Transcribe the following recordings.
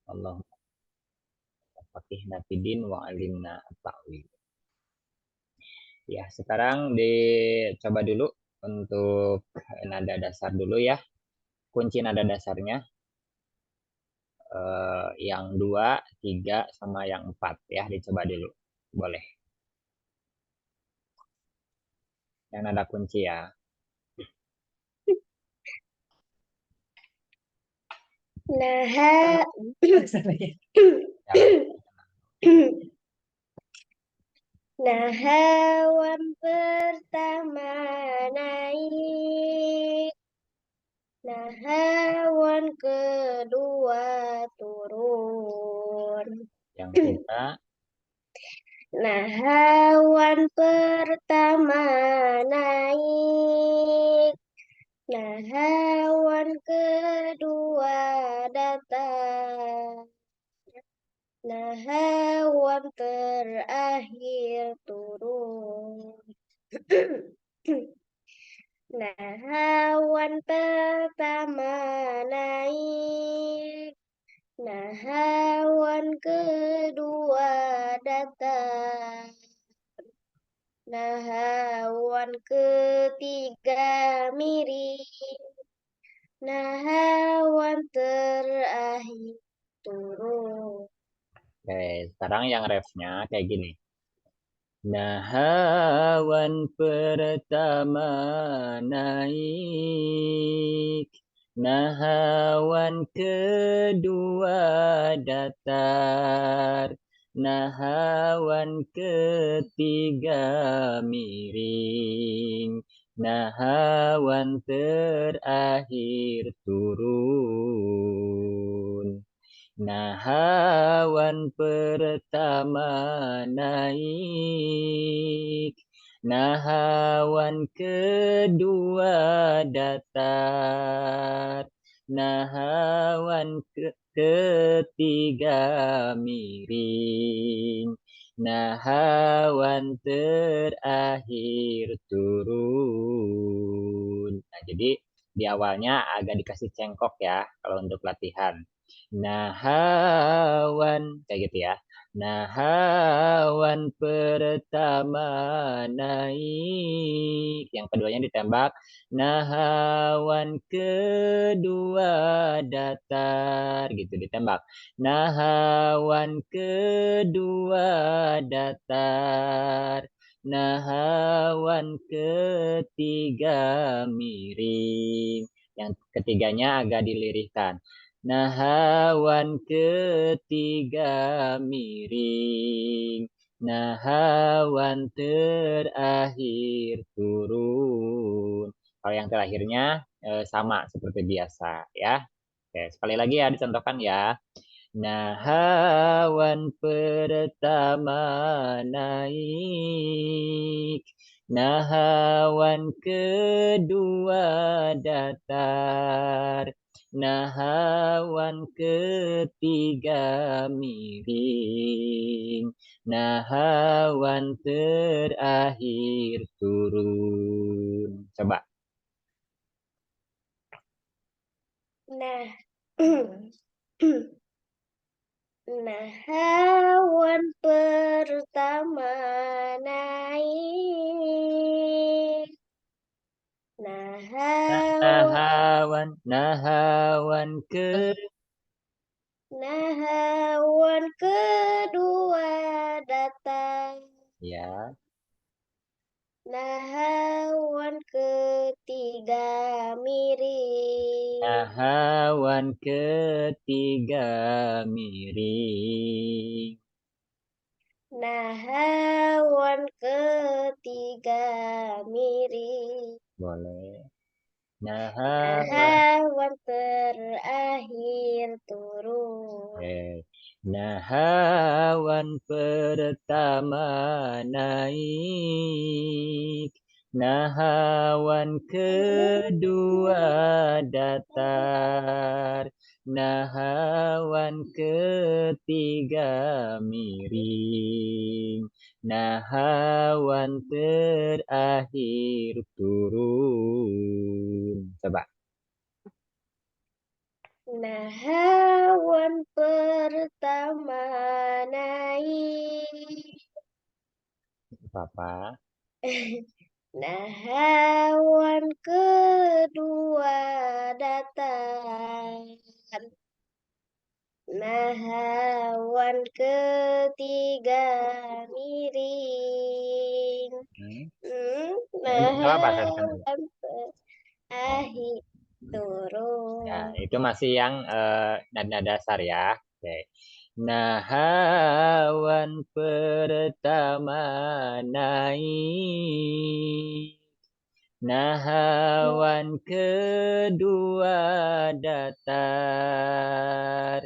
Allahumma faqihna fiddin wa alimna ta'wil. Ya, sekarang dicoba dulu untuk nada dasar dulu ya. Kunci nada dasarnya yang 2, 3, sama yang 4 ya. Dicoba dulu. Boleh. Yang nada kunci ya. Naha Ya, Nahawan pertama naik, nahawan kedua turun. yang 3, Nahawan pertama naik, nahawan kedua datang, nahawan terakhir turun. Nahawan pertama naik, nahawan kedua datang, nahawan ketiga miring, nahawan terakhir turun. oke, sekarang yang refnya kayak gini. Nahawan pertama naik, nahawan kedua datar, nahawan ketiga miring, nahawan terakhir turun. Nahawan pertama naik, nahawan kedua datar, nahawan ketiga miring, nahawan terakhir turun. Nah, jadi di awalnya agak dikasih cengkok ya kalau untuk latihan. Nahawan kayak gitu ya. Nahawan pertama naik, yang keduanya ditembak. Nahawan kedua datar gitu ditembak. Nahawan kedua datar. Nahawan ketiga miring. Yang ketiganya agak dilirihkan. Nahawan ketiga miring, nahawan terakhir turun. Kalau yang terakhirnya sama seperti biasa ya. Oke, sekali lagi ya dicontohkan ya. Nahawan pertama naik, nahawan kedua datar, nahawan ketiga miring, nahawan terakhir turun. Coba. Nah, nahawan pertama naik, nahawan Nahawan nahawan kedua datang, ya, nahawan ketiga miring, nahawan ketiga miring. nahawan ketiga miring, Boleh. Nahawan nahawan terakhir turun. Nahawan pertama naik, nahawan kedua datar, nahawan ketiga miring, nahawan terakhir turun. Coba. Nahawan pertama naik. Apa? Nah, hewan kedua datang. Nah, hewan ketiga miring. Hmm? Nah, Nggak apa-apa, teruskan aja. hewan Oh, terakhir ya, turun. itu masih yang nada dasar ya. Oke. Nah, hewan pertama naik. Nah, hewan kedua datar.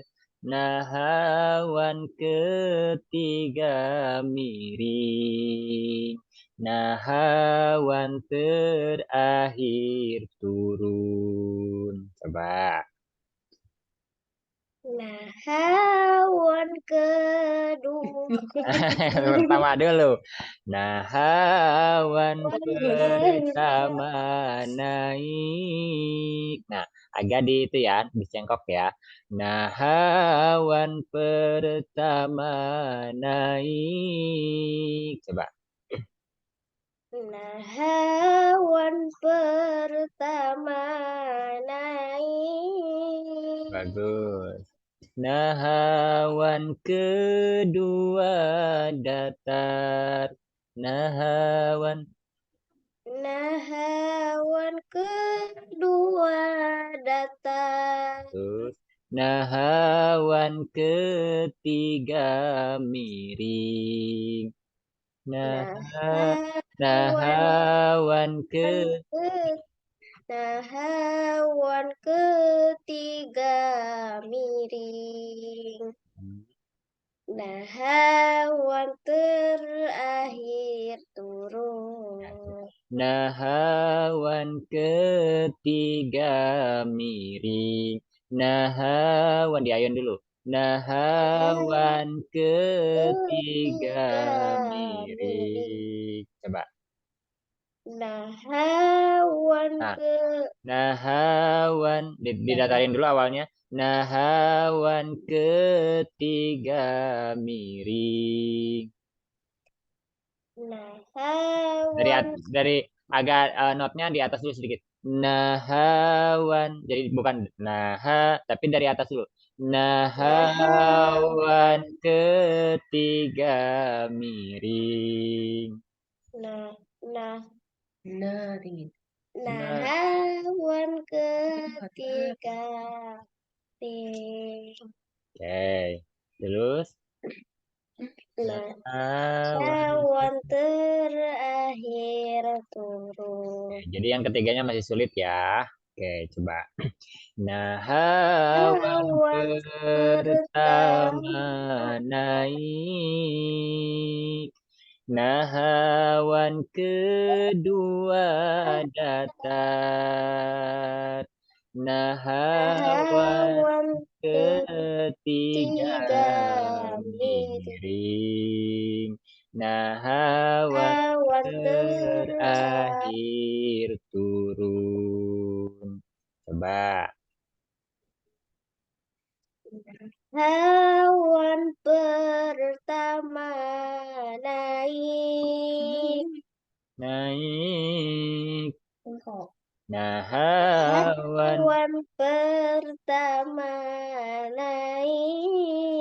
Nah, hewan ketiga miring. Nah, hewan terakhir turun. Coba. Nah, hewan kedua Pertama dulu. Nah, hewan pertama pertama naik. Nah, agak di itu ya, dicengkok ya. Nah, hewan pertama naik. Coba. Nah, hewan pertama naik. Bagus. Nah, hewan kedua datar. Nah, hewan Nah, hewan kedua datang. terus. Nah, hewan ketiga miring. Nah, Nah, nah hewan hewan ke ke Nah, hewan ketiga miring. Nah, hewan terakhir turun. Nah, hewan ketiga miring. Nah, hewan diayun dulu. Nah, Hewan hewan ketiga ketiga miring. miring. Coba. Nah, hewan Nah, ke nah hewan didatarin dulu awalnya. Nah, hewan ketiga miring. Nah, Dari hewan dari agak notnya di atas dulu sedikit. Nah, hewan. Jadi bukan nah, tapi dari atas dulu. Nah, nah, hewan hewan ketiga miring. nah, nah, nah, Nah, hewan ketiga miring. oke. Terus, nah, Nah, hewan. hewan terakhir Oke, turun. jadi yang ketiganya masih sulit ya. Oke, coba. Nah, hewan Hewan pertama pertama naik. Nah, hewan kedua datar. Nah, hewan hewan ketiga ketiga miring. miring. Nah, hewan Hewan terakhir. terakhir turun. Coba. Hewan pertama naik. Naik. Nah, hewan. Hewan pertama naik.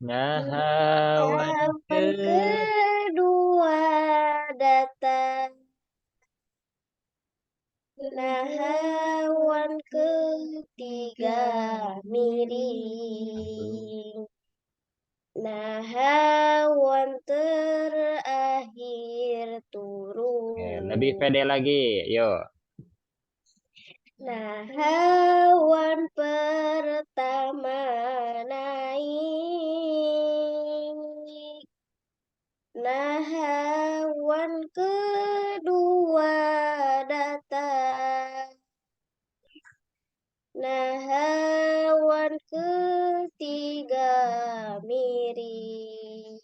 Nah, hewan ke. Hewan kedua datang. Nah, hewan ketiga miring. Nah, hewan terakhir Lebih turun. pede lagi. Yuk. Nah, hewan pertama naik. Nah, hewan kedua datang. Nah, hewan ketiga miring.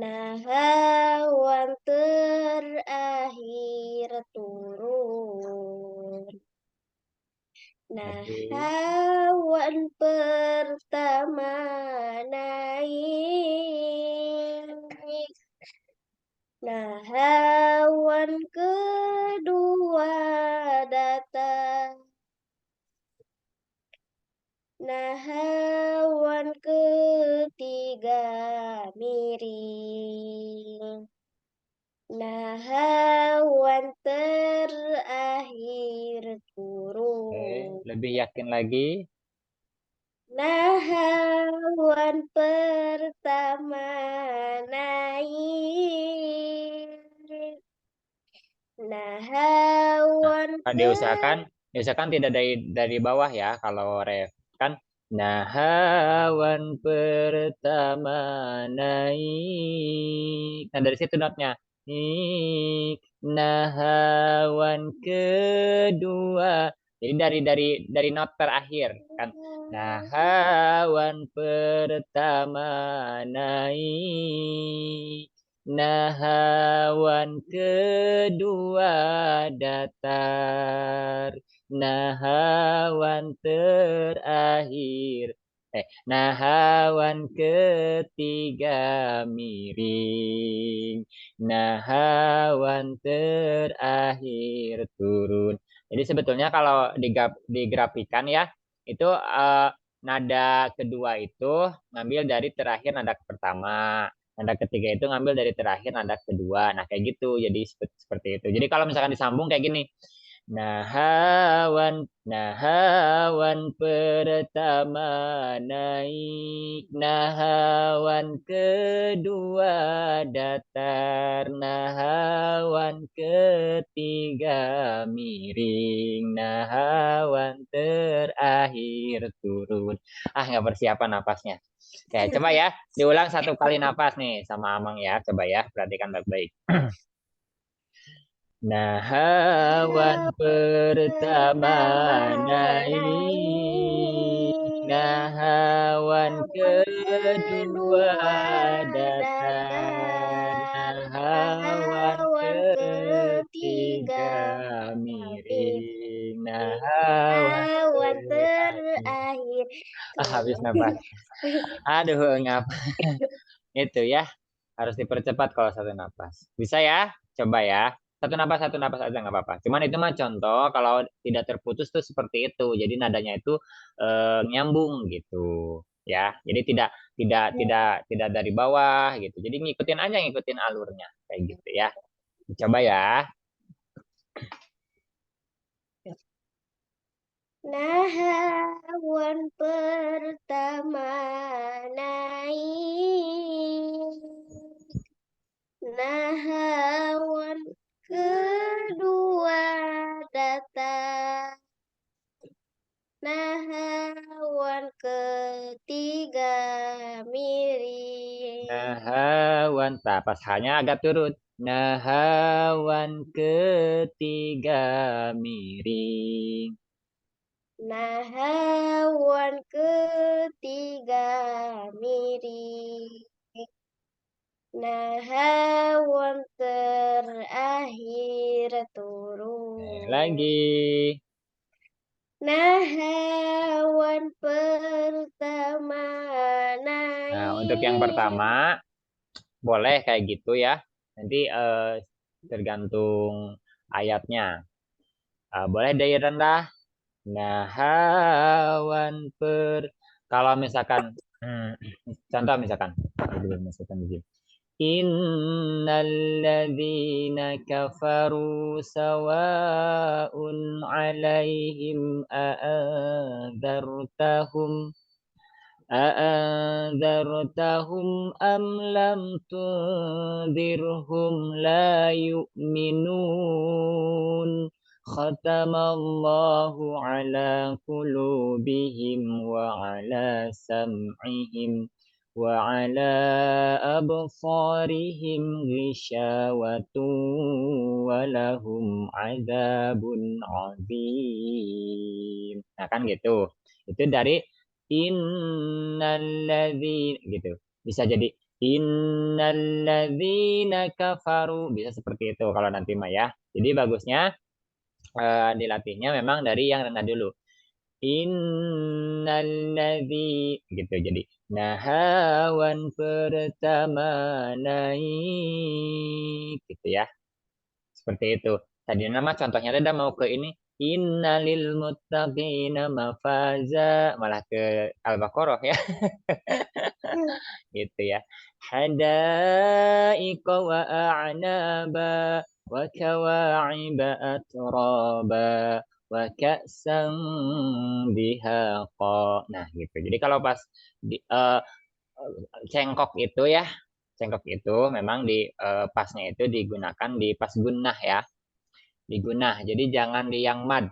Nah, hewan terakhir turun. Hawan pertama naik. Nah, hawan kedua datang. Nah, hawan ketiga miring. Nah, hawan terakhir turun. Lebih yakin lagi. Nah, hawan pertama naik. Nah, hawan Diusahakan tidak dari bawah ya kalau ref kan. Nah, hawan pertama naik. Nah, dari situ notnya. Naik. Nah, hawan kedua. Jadi dari not terakhir kan. Nah, hawan pertama naik. Nahawan kedua datar. Nahawan terakhir. Nahawan ketiga miring. Nahawan terakhir turun. Jadi sebetulnya kalau digrafikan ya, itu nada kedua itu ngambil dari terakhir nada pertama. Nada ketiga itu ngambil dari terakhir nada kedua. Nah, kayak gitu. Jadi seperti itu. Jadi kalau misalkan disambung kayak gini. Nahawan pertama naik. Nahawan kedua datar. Nahawan ketiga miring. Nahawan terakhir turun. Nggak persiapan napasnya. Oke, coba ya. Diulang satu kali napas nih sama Amang ya. Coba ya, perhatikan baik-baik. Nahawan hawan pertama pertama naik. naik. Nahawan Hawan kedua kedua datar. datar. Nahawan Hawan ketiga ketiga miring. miring. Nahawan Hawan terakhir. terakhir Habis turun. napas. Aduh, ngap. Itu ya. Harus dipercepat kalau satu napas. Bisa ya? Coba ya. Satu napas aja nggak apa-apa. Cuman itu mah contoh kalau tidak terputus tuh seperti itu. Jadi nadanya itu nyambung gitu. Ya. Jadi tidak dari bawah gitu. Jadi ngikutin aja ngikutin alurnya kayak gitu ya. Coba ya. Nah, hawan pertama naik. Nah, hawan kedua datang. Nah, hawan ketiga miring. Nahawan, tak pas hanya agak turun. Nahawan ketiga miring. Nah, hawan ketiga miring. Nah, hawan terakhir Lagi. turun. Nah, hawan pertama Nah, untuk yang naik. pertama, boleh kayak gitu ya. Nanti tergantung ayatnya. Boleh dari rendah. Nahawan per. Kalau misalkan, contoh misalkan, misalkan begini. Innalladzina kafaru sawa'un alaihim a'anzartahum أأنذرتهم أم لم تنذرهم لا يؤمنون ختم الله على قلوبهم وعلى سمعهم وعلى أبصارهم غشاوة ولهم عذاب عظيم. Nah kan gitu. Itu dari innalladzina gitu. Bisa jadi innalladzina kafaru. Bisa seperti itu kalau nanti mah ya. Jadi bagusnya dilatihnya memang dari yang rendah dulu. innalladzi gitu. Jadi nahawan pertama naik gitu ya. Seperti itu. Tadi nama contohnya ada mau ke ini innalil muttaqina mafaza malah ke Al-Baqarah ya gitu ya. Hadaiqa wa a'naba wa kawa'iba atraba wa ka'san dihaqa. Nah, gitu. Jadi kalau pas di, cengkok itu ya, cengkok itu memang di pasnya itu digunakan di pas gunnah ya, di gunnah. Jadi jangan di yang mad,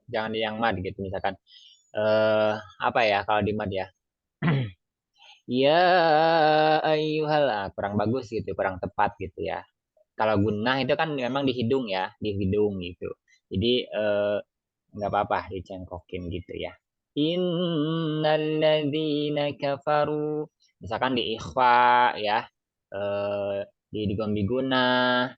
jangan di yang mad gitu misalkan apa ya kalau di mad ya. Ya ayyuhal kurang bagus gitu, kurang tepat gitu ya. Kalau gunnah itu kan memang di hidung ya, di hidung gitu. Jadi nggak apa-apa dicengkokin gitu ya. Innalladzina kafaru. Misalkan di ikhfa ya, eh, di gombi gunah.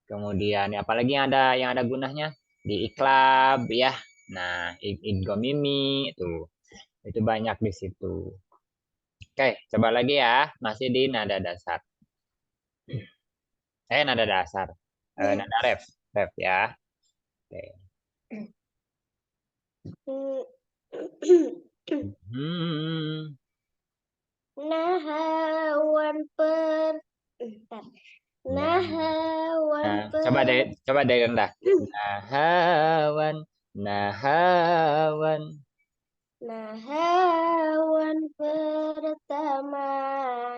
Kemudian ya, apalagi yang ada gunahnya di iklab ya. Nah, idghamimi itu banyak di situ. Oke, coba lagi ya, masih di nada dasar. Nada dasar. Nada ref, ref ya. Oke. Hmm. Nahawan per Bentar. Nah, Nahawan nah, per coba dari rendah. Nahawan, nahawan. Nahawan pertama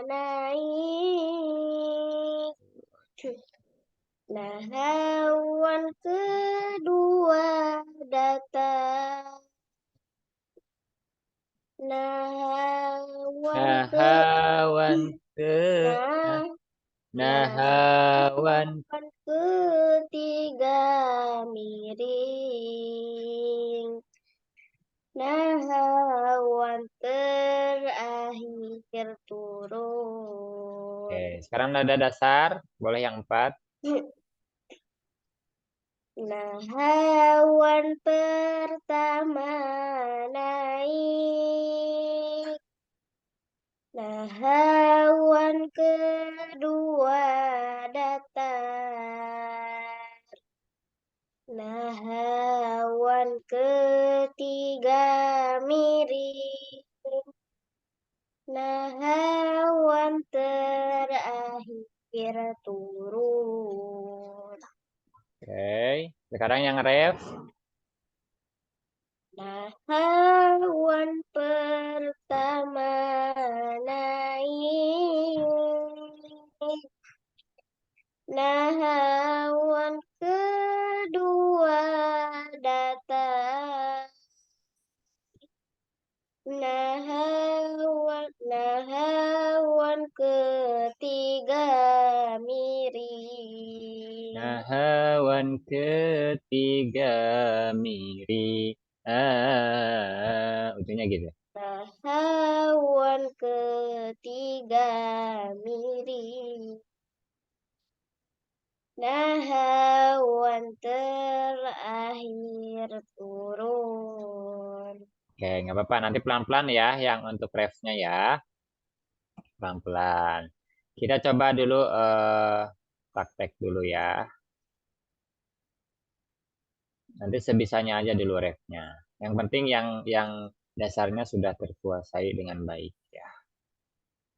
naik. Nahawan kedua datang. Nahawan ke Nahawan ke nah, nah nahawan. nahawan ketiga miring. Nahawan terakhir Oke, turun. sekarang nada dasar, boleh yang empat. Nahawan pertama naik. Nahawan kedua datang. Nahawan ketiga miring. Nahawan terakhir turun. Oke, sekarang yang ref. Nahawan pertama naik. Nahawan kedua datang. Nahawan ketiga miring. Nahawan ketiga miri. Ujungnya gitu. Nahawan ketiga miring. Nahawan terakhir turun. Oke, nggak apa-apa. Nanti pelan-pelan ya, yang untuk refnya ya. Pelan-pelan. Kita coba dulu praktek dulu ya. Nanti sebisanya aja dulu refnya. Yang penting yang dasarnya sudah terkuasai dengan baik ya.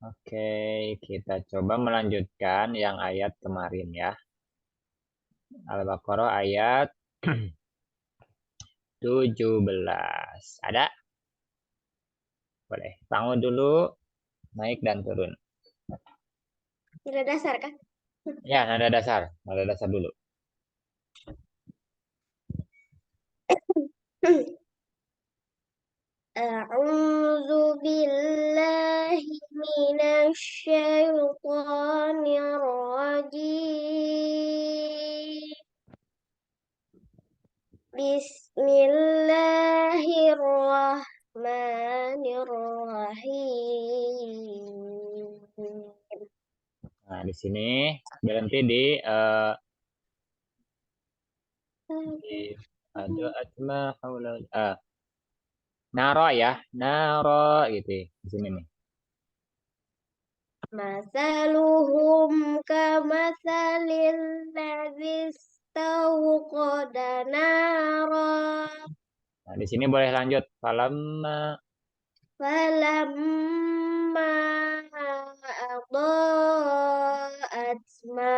Oke, kita coba melanjutkan yang ayat kemarin ya. Al-Baqarah ayat 17. Ada? Boleh. Bangun dulu, naik dan turun. Tidak dasar kan? Ya, nada dasar. Nada dasar dulu. A'udzu billahi minasyaitonir rajim. Bismillahirrahmanirrahim. Nah, di sini berhenti di Ada asma haula. Naro ya. Naro gitu. Di sini nih. Masaluhum kamatsalil ladzi istawqada nara. Nah, di sini boleh lanjut. Falamma. Falamma adaa'at ma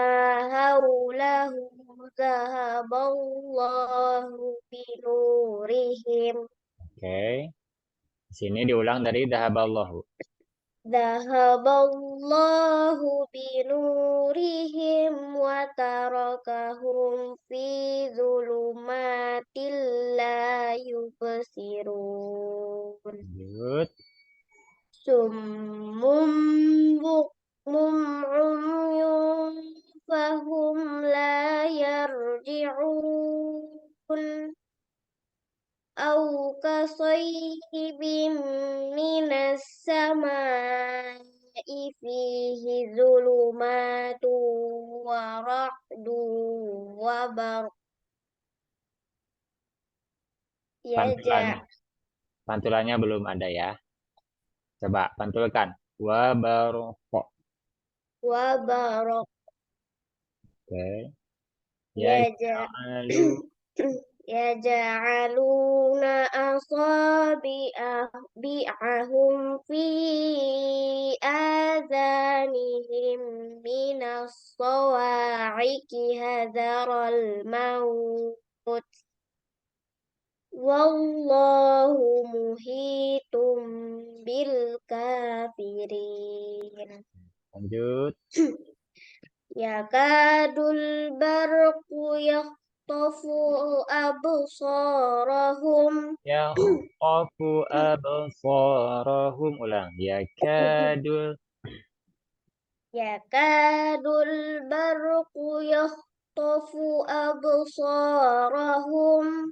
haulahu zahaballahu binurihim. Oke. Di sini diulang dari dahaballahu. Zahaballahu binurihim wa tarakahum fi zulumatil la yubsirun. Lanjut. Summum bukmum umyun fahum la yarji'un. Au kasayyibin minas samai fihi zulumatu wa ra'du wa barq Pantulan. yaja Pantulannya belum ada ya. Coba pantulkan. Wa baroko. wa barq Oke. Ya yaja ja'alu. yaj'aluna asabi'ahum fi adhanihim minas sawa'iqi hadharal maut wallahu muhitum bil kafirin. Lanjut. Yakadul barqu yakhtafu absarahum. Ya khafu absarahum. Ulang. Ya kadul. Yakadul barqu yakhtafu absarahum.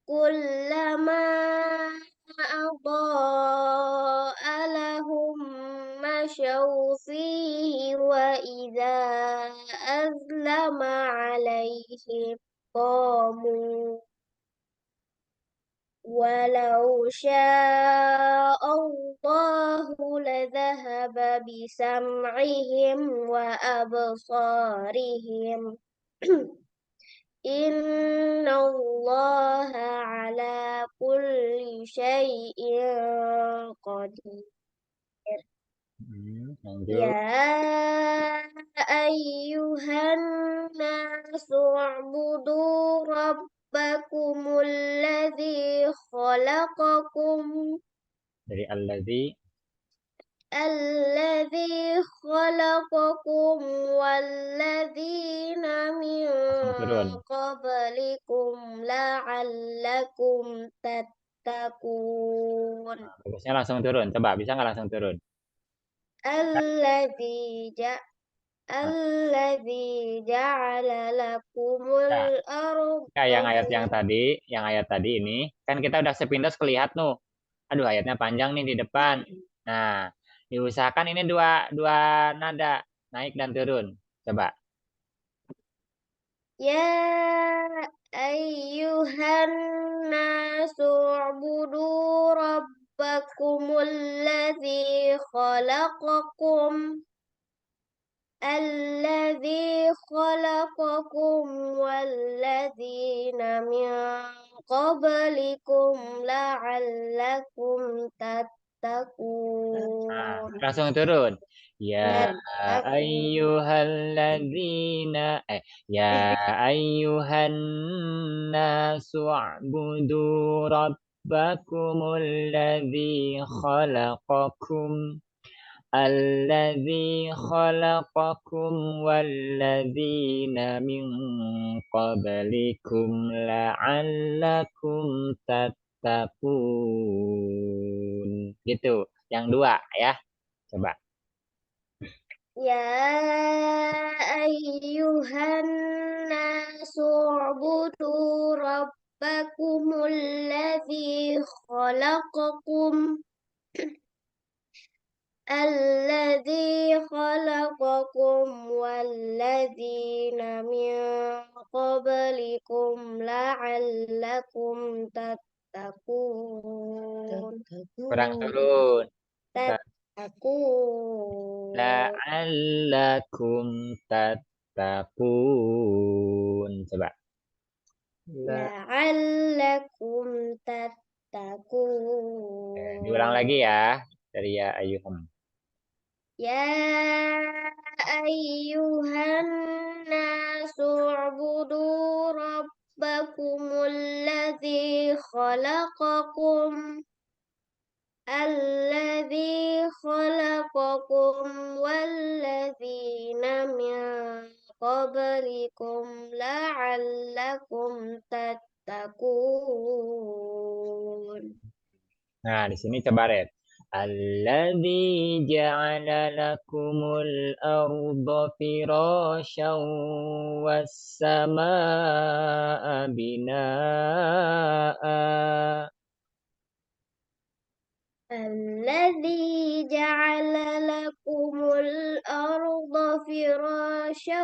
Kullama adaa lahum masyaw fihi wa idza azlama alaihim qamu walau sya'allahu ladhahaba bisam'ihim wa absarihim. Innallaha ala kulli syai'in qadir. Lanjut. Ya ayyuhan nasu u'budu rabbakumul ladzi khalaqakum Dari allazi. الذي خلقكم والذين من Langsung turun. قبلكم لعلكم تتقون. Bagusnya langsung turun. Coba bisa nggak langsung turun? الذي جاء Nah, الذي جعل لكم ya. الأرض Ya, yang ayat tadi ini, kan kita udah sepintas kelihat nuh. Aduh, ayatnya panjang nih di depan. Nah, diusahakan ini dua dua nada, naik dan turun. Coba. Ya ayyuhan nasu u'budu rabbakumul ladzi khalaqakum walladzina min qablikum la'allakum Nah, tattaqun. langsung turun. Ya Tattaqun. ayyuhalladzina ya ayyuhan nasu a'budu rabbakumul ladzi khalaqakum الذي خلقكم والذين من قبلكم لعلكم تتقون. Gitu. Yang dua ya. Coba. Ya ayyuhan nasu u'budu rabbakumul ladzi khalaqakum Alladzi khalaqakum walladzina min qablikum la'allakum tattaqun. Kurang turun. Tattaqun. La'allakum tattaqun. Coba. La'allakum Diulang tattaqun. lagi ya dari ya ayyuhum. Ya ayyuhan nasu ubudu rabbakumul ladzi khalaqakum walladzina min qablikum la'allakum tattaqun. Nah, di sini coba Red. Alladzi ja'ala lakumul arda firasyan was samaa'a binaa'a. الذي جعل لكم الأرض فراشا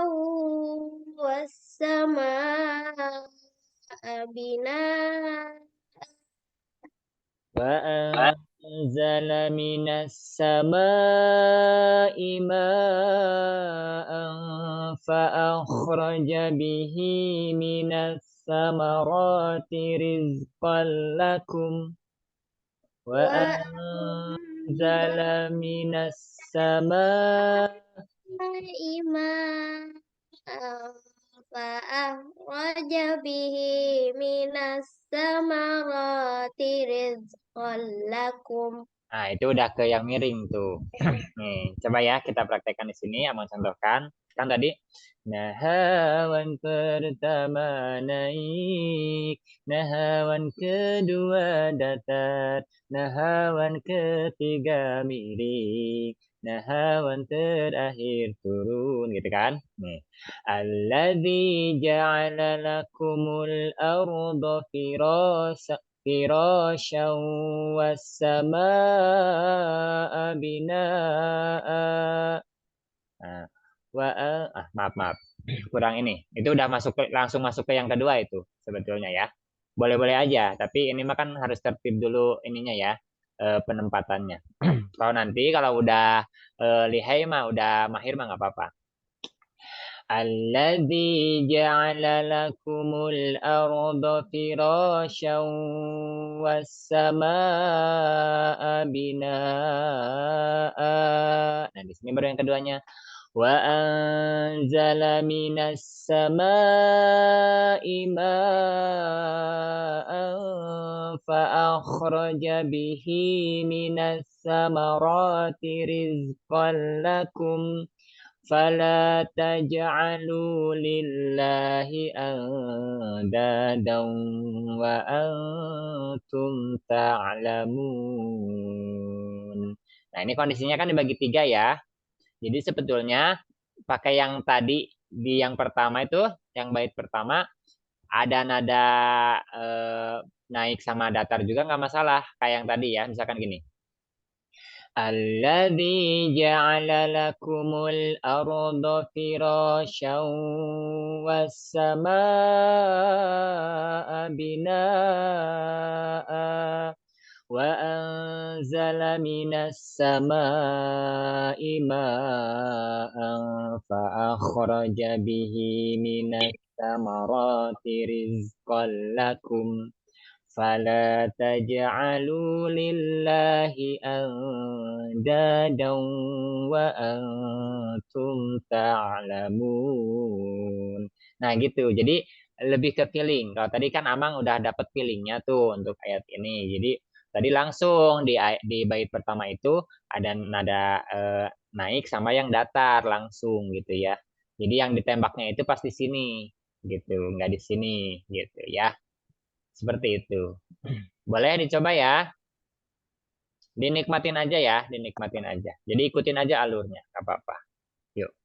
والسماء بناء وأنزل من السماء ماء فأخرج به من الثمرات رزقا لكم وأنزل من السماء وإماء فأخرج به من الثمرات رزقا لكم. Nah, itu udah ke yang miring tuh. Nih, coba ya kita praktekkan di sini, Abang contohkan. Kan tadi nahawan pertama naik, nahawan kedua datar, nahawan ketiga miring, nahawan terakhir turun gitu kan. Nih. Alladzi ja'ala lakumul arda firasya was-samaa'a binaa'a. Nah, maaf. Kurang ini. Itu udah langsung masuk ke yang kedua itu sebetulnya ya. Boleh-boleh aja, tapi ini mah kan harus tertib dulu ininya ya, penempatannya. Kalau nanti kalau udah lihai mah udah mahir mah nggak apa-apa. الذي جعل لكم الأرض فراشا والسماء بناء. Nah, di sini baru yang keduanya. وأنزل من السماء ماء فأخرج به من الثمرات رزقا لكم فلا تجعلوا لله أندادا وأنتم تعلمون. Nah, ini kondisinya kan dibagi tiga ya. Jadi sebetulnya pakai yang tadi di yang pertama itu, yang bait pertama, ada nada naik sama datar juga nggak masalah. Kayak yang tadi ya, misalkan gini. الذي جعل لكم الأرض فراشا والسماء بناء وأنزل من السماء ماء فأخرج به من الثمرات رزقا لكم فلا تجعلوا لله أندادا وأنتم تعلمون. Nah gitu, jadi lebih ke feeling. Kalau tadi kan Amang udah dapet feelingnya tuh untuk ayat ini. Jadi tadi langsung di bait pertama itu ada nada naik sama yang datar langsung gitu ya. Jadi yang ditembaknya itu pas di sini gitu, nggak di sini gitu ya. Seperti itu. Boleh dicoba ya. Dinikmatin aja ya, dinikmatin aja. Jadi ikutin aja alurnya, nggak apa-apa. Yuk.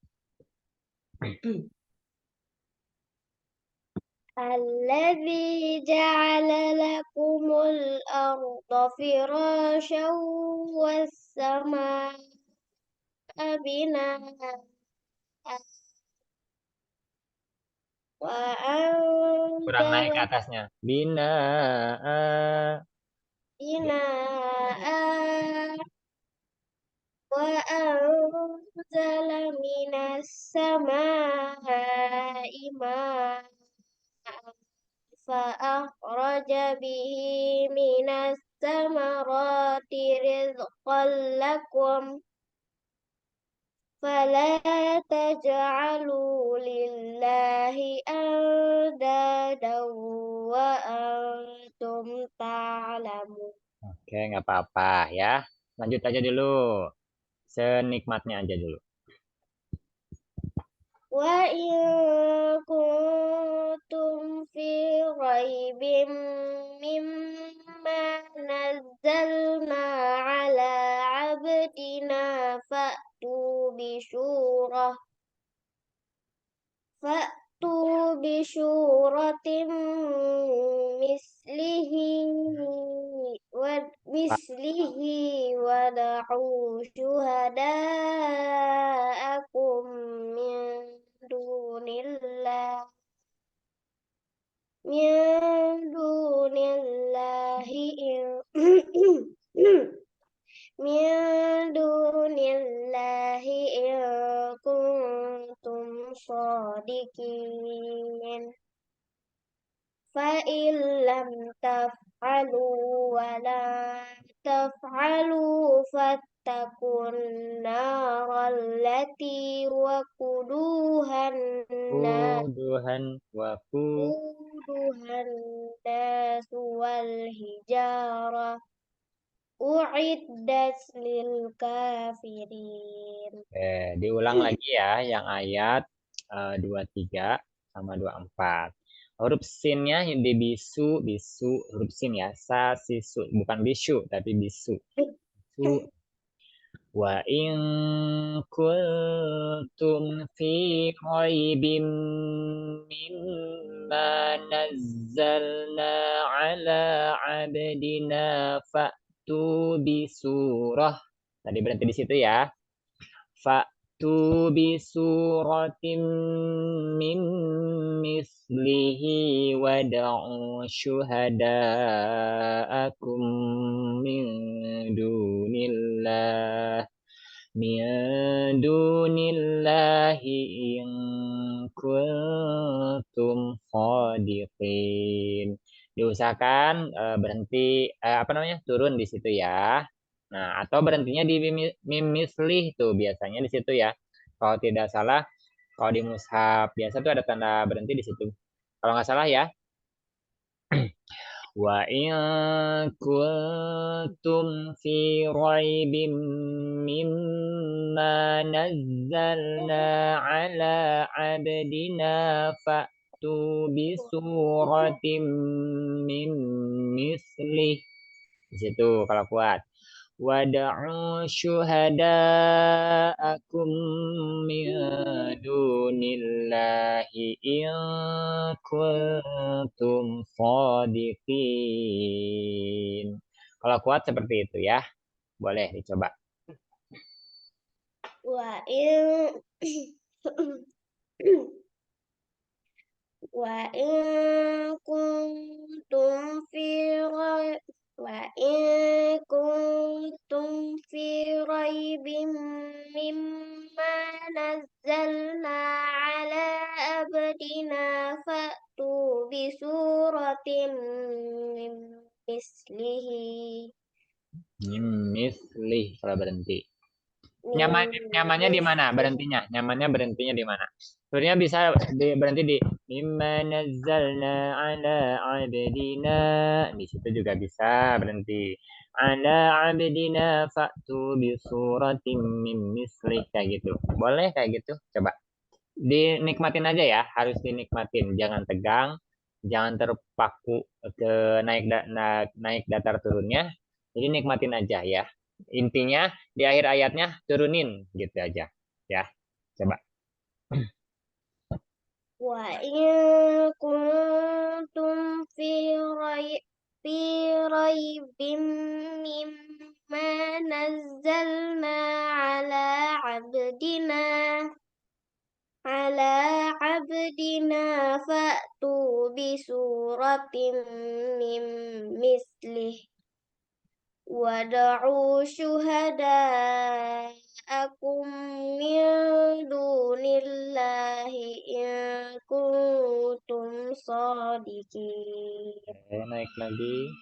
الذي جعل لكم الأرض فراشا والسماء bina wa Kurang naik ke anzala atasnya. Bina bina wa anzala minas samaa'i ma'an فأخرج به من الثمرات رزقا لكم فلا تجعلوا لله أندادا وأنتم تعلمون. Oke, nggak apa-apa ya. Lanjut aja dulu. Senikmatnya aja dulu. وإن كنتم في ريب مما نزلنا على عبدنا فأتوا بسورة مثله مثله ودعوا شهداءكم من دون الله من دون الله من دون الله إن كنتم صادقين فإن لم تفعلوا ولا تفعلوا فاتقوا النار التي Uduhan waku. وقودها الناس والحجارة أعدت للكافرين. Diulang lagi ya yang ayat 23 sama 24. Huruf sinnya di bisu, bisu, huruf sin ya. Sa, sisu, bukan bisu tapi bisu. Bisu. Wa in kuntum fi raibim mimma nazzalna ala abdina fa'tu bi surah. Tadi berhenti di situ ya. Fa'tu bi suratim min mislihi wada'u syuhada'akum min dunillah in kuntum shadiqin. Diusahakan berhenti apa namanya? Turun di situ ya. Nah, atau berhentinya di mislih tuh biasanya di situ ya. Kalau tidak salah, kalau di mushaf biasa tuh ada tanda berhenti di situ. Kalau nggak salah ya. Wa in kuntum fi raibim mimma nazzalna ala abdina fa'tu bi suratim min mislih. Di situ kalau kuat. Wada'u syuhada'akum min dunillahi in kuntum shadiqin. Kalau kuat seperti itu ya. Boleh dicoba. وإن وإن كنتم في ريب وإن كنتم في ريب مما نزلنا على عبدنا فأتوا بسورة من مثله Mislih kalau berhenti. من Nyamannya di mana مثله berhentinya? Nyamannya berhentinya di mana? Sebenarnya bisa berhenti di mimma nazzalna ala abdina. Di situ juga bisa berhenti. Ala abdina fa'tu bi suratim min misli kayak gitu. Boleh kayak gitu? Coba. Dinikmatin aja ya, harus dinikmatin. Jangan tegang, jangan terpaku ke naik datar turunnya. Jadi nikmatin aja ya. Intinya di akhir ayatnya turunin gitu aja ya. Coba. وإن كنتم في ريب مما نزلنا على abdina fa'tu bisuratin min mislih wada'u syuhada'akum min dunillahi in kuntum shadiqin. Oke, naik lagi.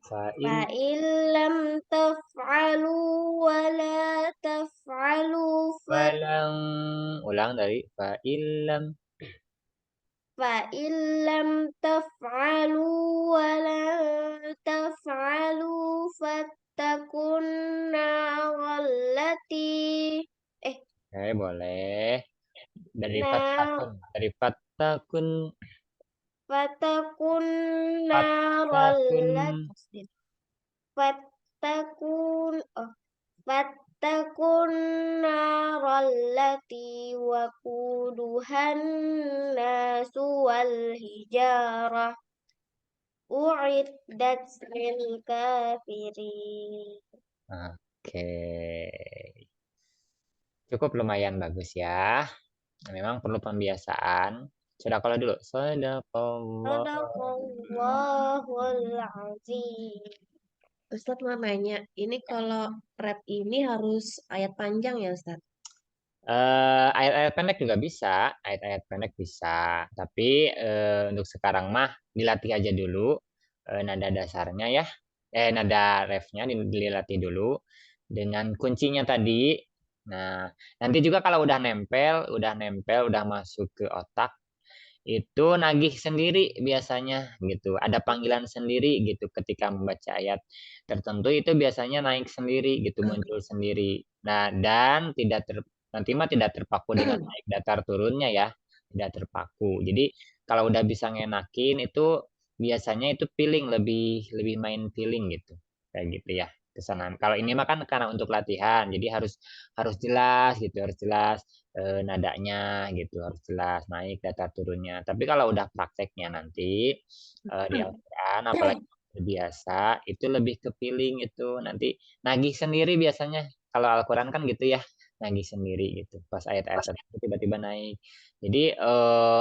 Fa'in lam taf'alu wa la taf'alu Falang. Ulang dari fa'ilam. fa'in lam taf'alu wa la taf'alu fattakun narallati Oke, boleh. Dari nar fattakun. Dari fattakun. fattakun Fattakun. narallati fattakun Fattakun narallati waquduhan nasu wal hijarah uiddat lil kafirin. Oke. Cukup lumayan bagus ya. Memang perlu pembiasaan. Sudah kalau dulu. Sadaqallah. Sadaqallahul azim. Ustadz mau nanya, ini kalau rap ini harus ayat panjang ya Ustadz? Ayat-ayat pendek juga bisa, ayat-ayat pendek bisa. Tapi untuk sekarang mah dilatih aja dulu nada dasarnya ya, nada refnya dilatih dulu dengan kuncinya tadi. Nah, nanti juga kalau udah nempel, udah masuk ke otak, itu nagih sendiri biasanya gitu. Ada panggilan sendiri gitu ketika membaca ayat tertentu itu biasanya naik sendiri gitu, muncul sendiri. Nah, dan nanti mah tidak terpaku dengan naik datar turunnya ya, tidak terpaku. Jadi kalau udah bisa ngenakin itu biasanya itu feeling lebih lebih main feeling gitu. Kayak gitu ya. Kesanan. Kalau ini mah kan karena untuk latihan, jadi harus harus jelas gitu, harus jelas nadanya gitu harus jelas naik data turunnya. Tapi kalau udah prakteknya nanti di Al-Quran apalagi biasa itu lebih ke feeling itu nanti nagih sendiri biasanya kalau Al-Quran kan gitu ya nagih sendiri gitu pas ayat-ayat tertentu tiba-tiba naik. Jadi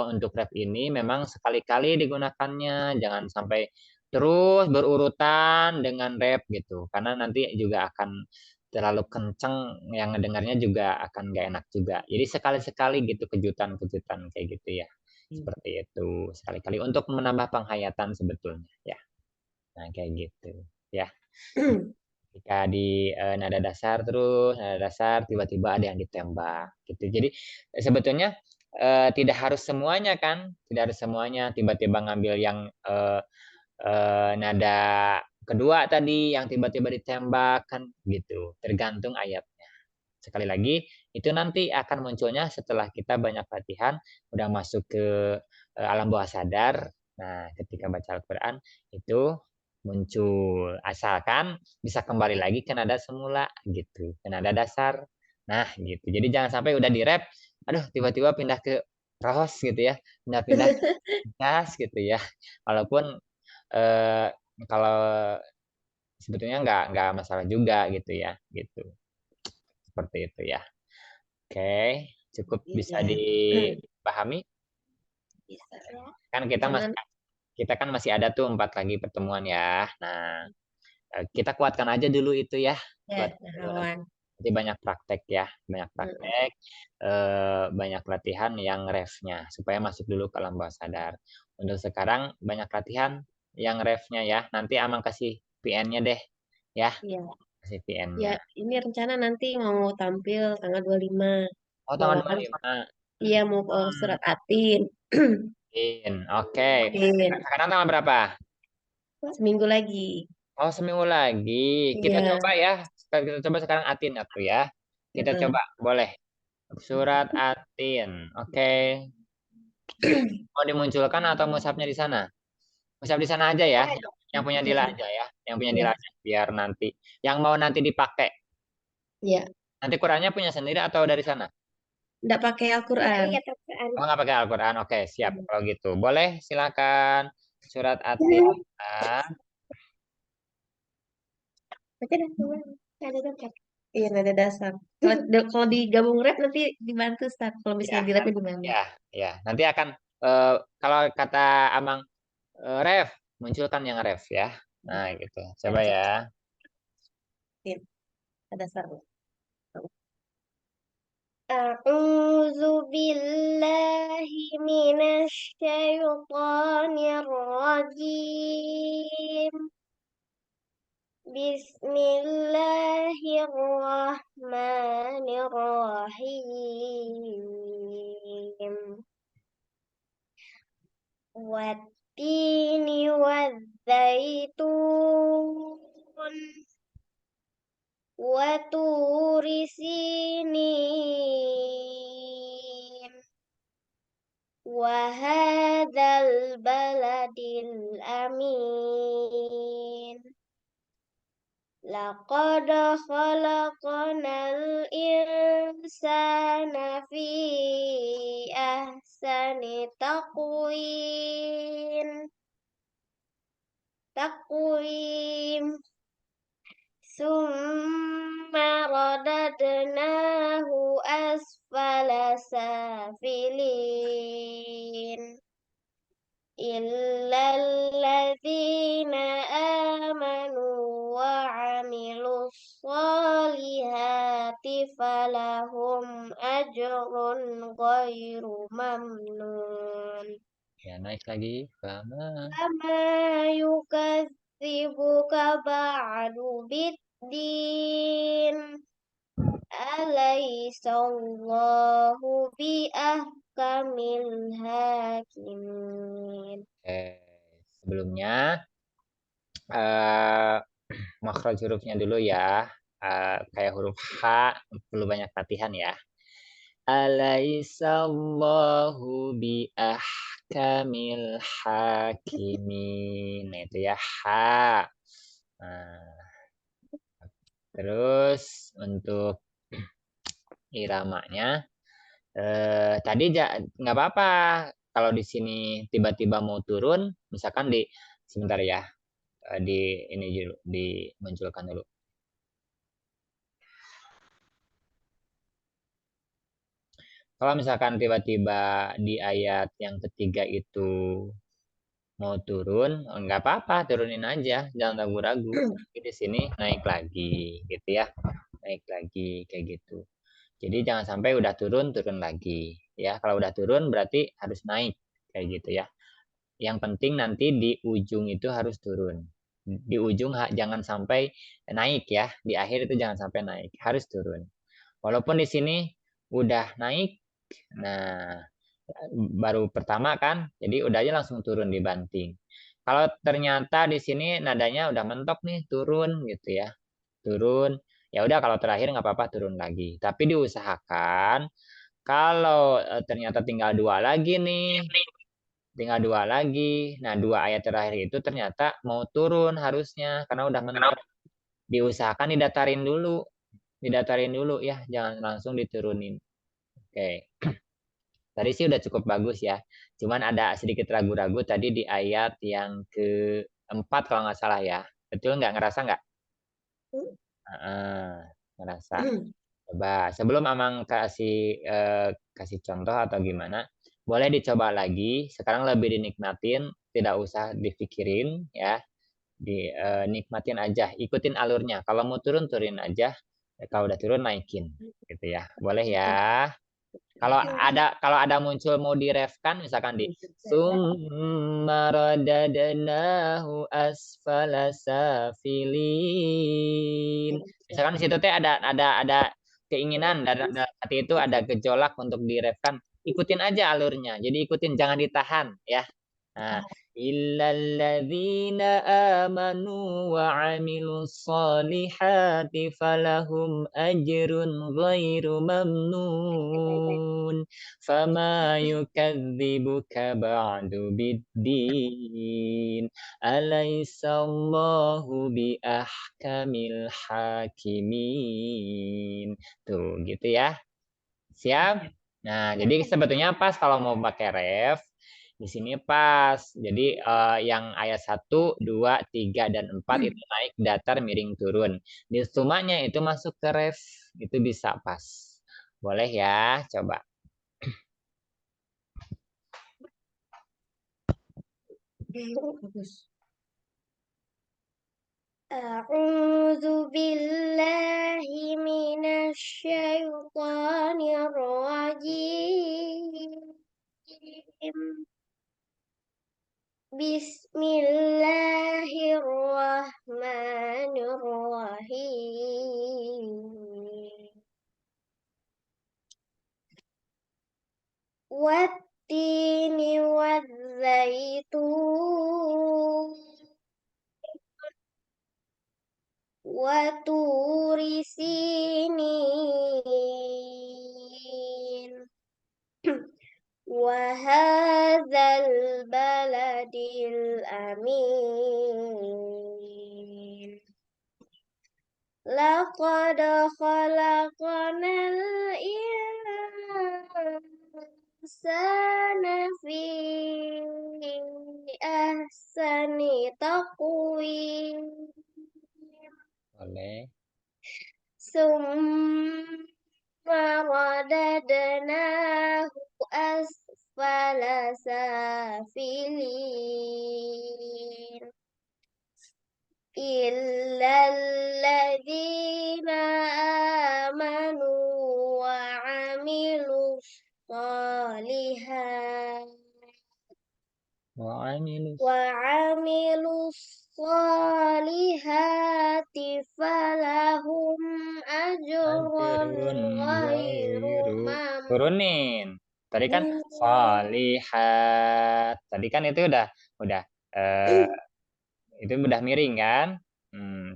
untuk rap ini memang sekali-kali digunakannya jangan sampai terus berurutan dengan rap gitu karena nanti juga akan terlalu kenceng yang ngedengarnya juga akan gak enak juga. Jadi sekali-sekali gitu kejutan-kejutan kayak gitu ya. Seperti itu. Sekali-kali untuk menambah penghayatan sebetulnya ya. Nah, kayak gitu ya. Jika di nada dasar terus nada dasar tiba-tiba ada yang ditembak gitu. Jadi sebetulnya tidak harus semuanya kan, tidak harus semuanya tiba-tiba ngambil yang nada kedua tadi yang tiba-tiba ditembak kan gitu. Tergantung ayatnya. Sekali lagi, itu nanti akan munculnya setelah kita banyak latihan, udah masuk ke alam bawah sadar. Nah, ketika baca Al-Quran, itu muncul. Asalkan bisa kembali lagi ke nada semula, gitu. Ke nada dasar. Nah, gitu. Jadi jangan sampai udah di rap, aduh tiba-tiba pindah ke ros gitu ya. Pindah-pindah ke gas gitu ya. Walaupun eh, kalau sebetulnya nggak masalah juga gitu ya, gitu. Seperti itu ya. Oke, cukup bisa Iya. dipahami. Bisa. Kan Jangan kita kan masih ada tuh 4 lagi pertemuan ya. Nah, kita kuatkan aja dulu itu ya. ya Kuatkan dulu kawan. nanti banyak praktek ya, banyak praktek, banyak latihan yang refnya supaya masuk dulu ke alam bawah sadar. Untuk sekarang banyak latihan yang refnya ya. Nanti Amang kasih PN-nya deh ya, Iya. kasih Ya, PN-nya. ini rencana nanti mau tampil tanggal 25. Oh, tanggal Bawakan 25. iya mau bawa surat Atin. Oke. Atin. Sekarang tanggal berapa? Seminggu lagi. Oh, seminggu lagi. Kita Iya. coba ya. Kita coba sekarang Atin atau ya. Kita Heeh. coba, boleh. Surat Atin. Oke. Mau dimunculkan atau mushafnya di sana? Mushaf di sana aja ya. Yang punya Dila Heeh. aja ya. Yang punya Iya. Dila aja. Biar nanti. Yang mau nanti dipakai. Iya. Nanti Qurannya punya sendiri atau dari sana? Enggak pakai Al-Qur'an. Iya, Al-Quran. Oh, nggak pakai Al-Quran. Oke, siap. Kalau gitu. Boleh, silakan. Surat Atin. Baca dah, Ada tempat. Iya, nada dasar. Kalau digabung rap nanti dibantu, Ustaz. Kalau misalnya Ya, di rapnya gimana? ya, ya. Nanti akan kalau kata Amang ref, munculkan yang ref ya. Nah, gitu. Coba Siap-siap. ya. Iya, nada dasar. أعوذ بالله من الشيطان الرجيم بسم الله الرحمن الرحيم والتين والزيتون وطور سينين وهذا البلد الأمين لقد خلقنا الإنسان في أحسن تقويم ثم رددناه أسفل سافلين إلا الذين آمنوا وعملوا الصالحات فلهم أجر غير ممنون Ya, naik lagi. Fama. فما يكذبك بعد بالدين أليس الله بأحكم الحاكمين. Sebelumnya makhraj hurufnya dulu ya. Kayak huruf H perlu banyak latihan ya. Alaisallahu bi ahkamil hakimin. Nah, itu ya H. Nah, terus untuk iramanya tadi nggak apa-apa kalau di sini tiba-tiba mau turun, misalkan di sebentar ya, di ini dulu dimunculkan dulu. Kalau misalkan tiba-tiba di ayat yang ketiga itu mau turun, nggak apa-apa, turunin aja, jangan ragu-ragu. Tapi di sini naik lagi, gitu ya, naik lagi kayak gitu. Jadi jangan sampai udah turun, turun lagi. Ya, kalau udah turun berarti harus naik, kayak gitu ya. Yang penting nanti di ujung itu harus turun. Di ujung jangan sampai naik ya, di akhir itu jangan sampai naik, harus turun. Walaupun di sini udah naik, nah baru pertama kan, jadi udah aja langsung turun dibanting. Kalau ternyata di sini nadanya udah mentok nih turun gitu ya, turun. Ya udah kalau terakhir nggak apa-apa turun lagi. Tapi diusahakan kalau ternyata tinggal dua lagi nih, tinggal dua lagi. Nah dua ayat terakhir itu ternyata mau turun harusnya karena udah mentok. Diusahakan didatarin dulu ya, jangan langsung diturunin. Oke. Tadi sih udah cukup bagus ya. Cuman ada sedikit ragu-ragu tadi di ayat yang keempat kalau nggak salah ya. Betul nggak? Ngerasa nggak? Ah, ngerasa. Coba sebelum Amang kasih contoh atau gimana, boleh dicoba lagi. Sekarang lebih dinikmatin, tidak usah dipikirin ya. Dinikmatin aja, ikutin alurnya. Kalau mau turun turunin aja. Kalau udah turun naikin, gitu ya. Boleh ya. Kalau ada muncul mau direfkan misalkan di summa radadnahu asfala safilin. Misalkan di situ teh ada keinginan dalam hati itu ada gejolak untuk direfkan. Ikutin aja alurnya. Jadi ikutin jangan ditahan ya. Nah, illalladzina amanu wa amilus solihati falahum ajrun ghairu mamnun fama yukadzibuka ba'du biddin alaisallahu bi ahkamil hakimin. Tuh gitu ya. Siap? Nah, jadi sebetulnya pas kalau mau pakai ref Di sini pas. Jadi yang ayat 1, 2, 3, dan 4 itu naik datar miring turun. Di stumanya itu masuk ke ref. Itu bisa pas. Boleh ya, coba. Bagus. أعوذ بالله من الشيطان الرجيم بسم الله الرحمن الرحيم والتين والزيتون وطور سينين وهذا البلد الأمين لقد خلقنا الإنسان في أحسن تقويم Boleh. ثم رددناه أسفل سافلين إلا الذين آمنوا وعملوا الصالحات وعملوا الصالحات فلهم أجر Ajrun غير ghairu. ممنون. Turunin. Tadi kan salihat. Tadi kan itu udah eh, itu udah miring kan?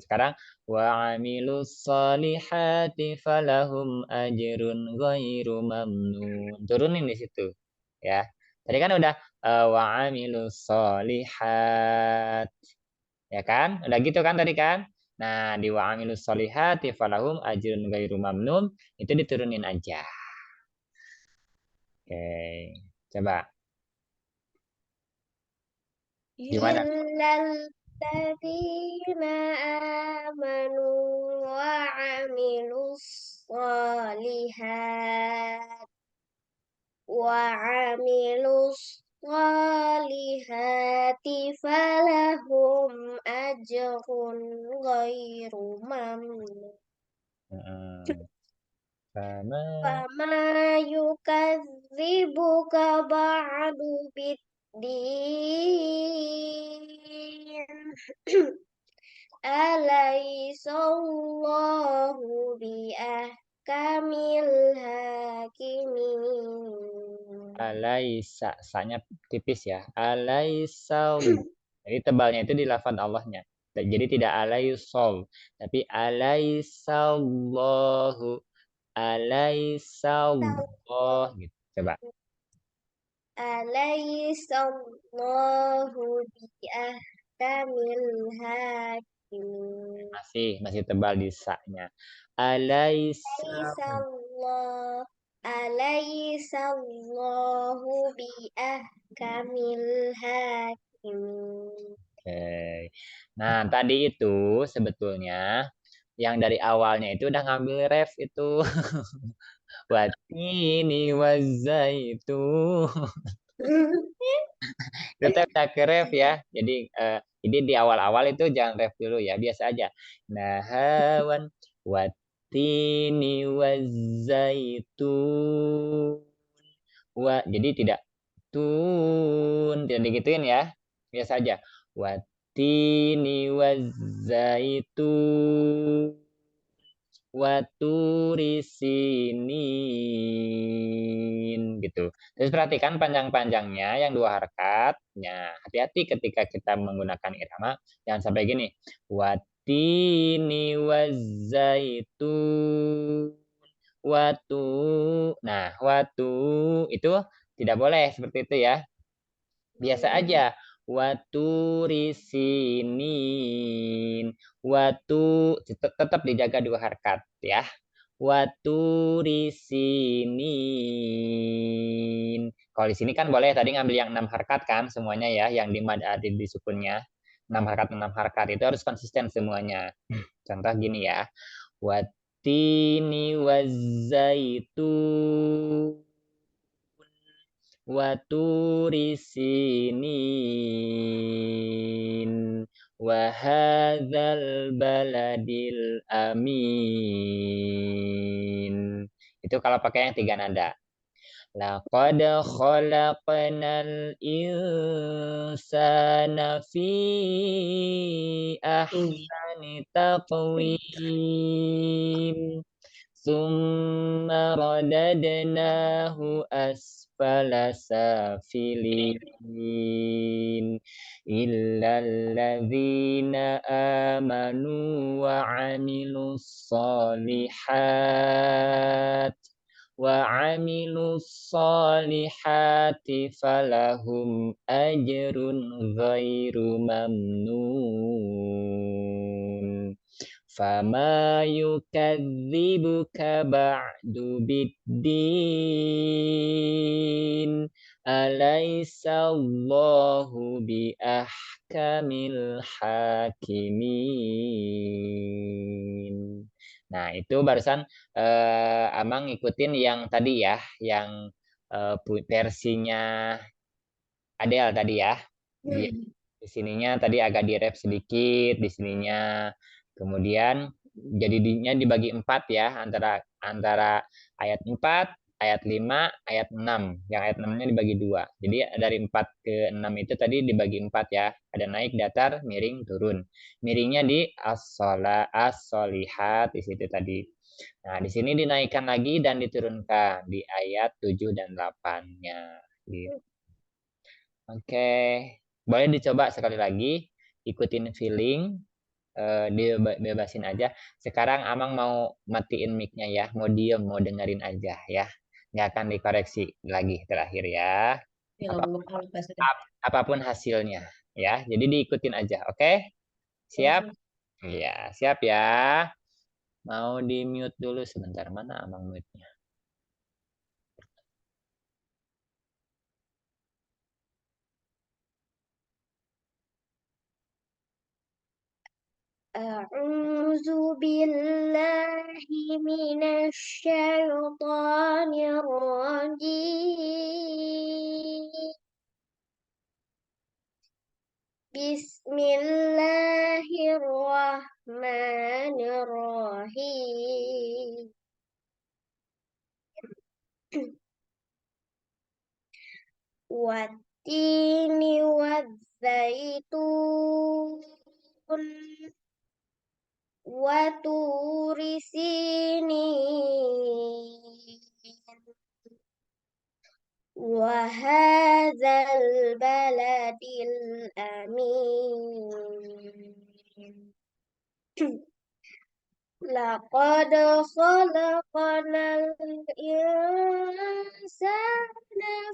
Sekarang wa amilus solihati falahum ajrun ghairu mamnun. Turunin di situ ya. Tadi kan udah wa amilus solihat ya kan? Udah gitu kan tadi kan? Nah, di wa amilus solihati falahum ajrun ghairu mamnun itu diturunin aja. Oke. Coba gimana? إلا الذين آمنوا وعملوا الصالحات فلهم أجر غير ممنون. Heeh. Sama فما يكذبك بعد بالدين أليس الله بأحكم الحاكمين. alaisa, sanya tipis ya. Alaisal. Jadi tebalnya itu di lafaz Allahnya. Jadi tidak alaisal, tapi alaisallahu. Alaisallah gitu. Coba. أليس الله بأحكم الحاكمين. Masih tebal di sa-nya. Alaisa. أليس الله أليس الله بأحكم الحاكمين. Oke. Nah, tadi itu sebetulnya yang dari awalnya itu udah ngambil ref itu. Watini wazaitun. Kita udah ke ref ya. Jadi di awal-awal itu jangan ref dulu ya, biasa aja. Nahawan watini wazaitun. Jadi tidak tidak digituin ya. Biasa aja. Watini wazaitun. Waturi sinin gitu. Terus perhatikan panjang-panjangnya yang dua harakat. Nah, hati-hati ketika kita menggunakan irama, jangan sampai gini. Watini wazaitun. Watu. Nah, watu itu tidak boleh seperti itu ya. Biasa aja. Waturi sinin. Watu tetap dijaga dua harkat ya. Waturi sinin. Kalau di sini kan boleh tadi ngambil yang 6 harkat kan semuanya ya, yang di mad ada di sukunnya. 6 harkat itu harus konsisten semuanya. Contoh gini ya. Watini wazaitun waturi sinin wa hadzal baladil amin. Itu kalau pakai yang 3 nada. Laqad khalaqnal insana fi ahsani taqwim. Summa radadnahu asfala safilin illal ladzina amanu wa amilus solihat falahum ajrun ghairu mamnun. Fama yukadzibuka ba'du biddin alaisallahu bi ahkamil hakimin. Nah, itu barusan Amang ngikutin yang tadi ya, yang versinya Adele tadi ya. Di sininya tadi agak direp sedikit di sininya. Kemudian jadinya dibagi 4 ya, antara antara ayat 4, ayat 5, ayat 6. Yang ayat 6-nya dibagi 2. Jadi dari 4 ke 6 itu tadi dibagi 4 ya. Ada naik, datar, miring, turun. Miringnya di as-shola, as-sholihat di situ tadi. Nah, di sini dinaikkan lagi dan diturunkan di ayat 7 dan 8-nya. Gitu. Oke, boleh dicoba sekali lagi, ikutin feeling, dibebasin aja. Sekarang Amang mau matiin mic-nya ya, mau diem, mau dengerin aja ya. Nggak akan dikoreksi lagi terakhir ya. Ya, Apa, lupa sudah. apapun hasilnya ya. Jadi diikutin aja, oke? Siap? Iya, siap ya. Mau di mute dulu sebentar, mana Amang mute-nya? A'udzu billahi minasy syaithanir rajim. Bismillahirrahmanirrahim. Wattini wadzaitun waturi sinin wa hadzal baladil amin. Laqad khalaqnal insana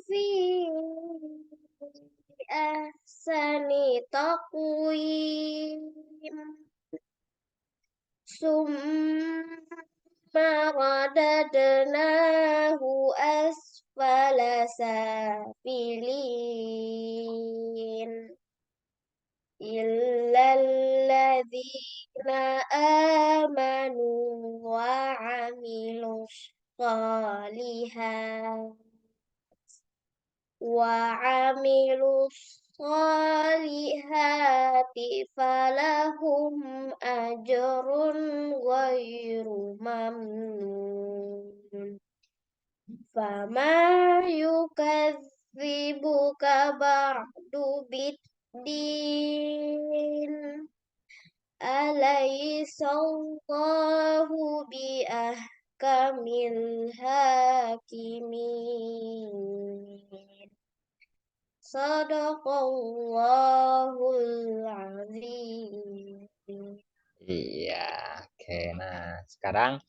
fi ahsani taqwim. Summa radadnahu asfala safilin illalladzina amanu wa amilus solihati falahum ajrun ghairu mamnun. Fama yukadzibuka ba'du biddin alaisallahu bi ahkamil hakimin. Sadaqallahul azim. Iya, oke. Nah, sekarang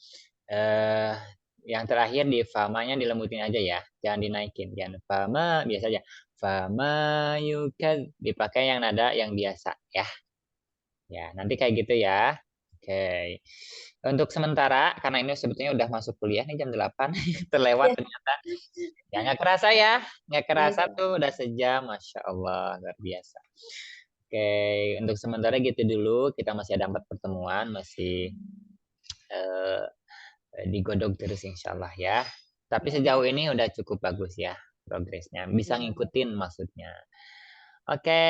eh yang terakhir di famanya dilembutin aja ya, jangan dinaikin. Jangan fama biasa aja. Fama yukad dipakai yang nada yang biasa ya. Ya, nanti kayak gitu ya. Oke. Untuk sementara, karena ini sebetulnya udah masuk kuliah nih jam 8, terlewat Ya. ternyata. Ya nggak kerasa ya, nggak kerasa Ya. tuh udah sejam, Masya Allah, luar biasa. Oke, untuk sementara gitu dulu, kita masih ada 4 pertemuan, masih eh, digodok terus insya Allah ya. Tapi sejauh ini udah cukup bagus ya progresnya, bisa ngikutin maksudnya. Oke,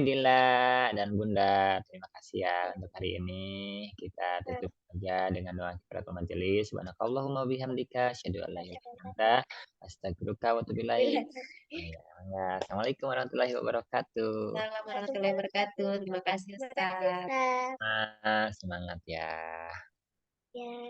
Dila dan Bunda, terima kasih ya untuk hari ini. Kita tutup saja dengan doa kifaratul majelis. Subhanakallahumma bihamdika, asyhadu an la ilaha illa anta, astaghfiruka wa atubu ilaik. Ya, ya. Assalamualaikum warahmatullahi wabarakatuh. Assalamualaikum warahmatullahi wabarakatuh. Terima kasih, Ustaz. Ustaz. Semangat, semangat ya. Ya.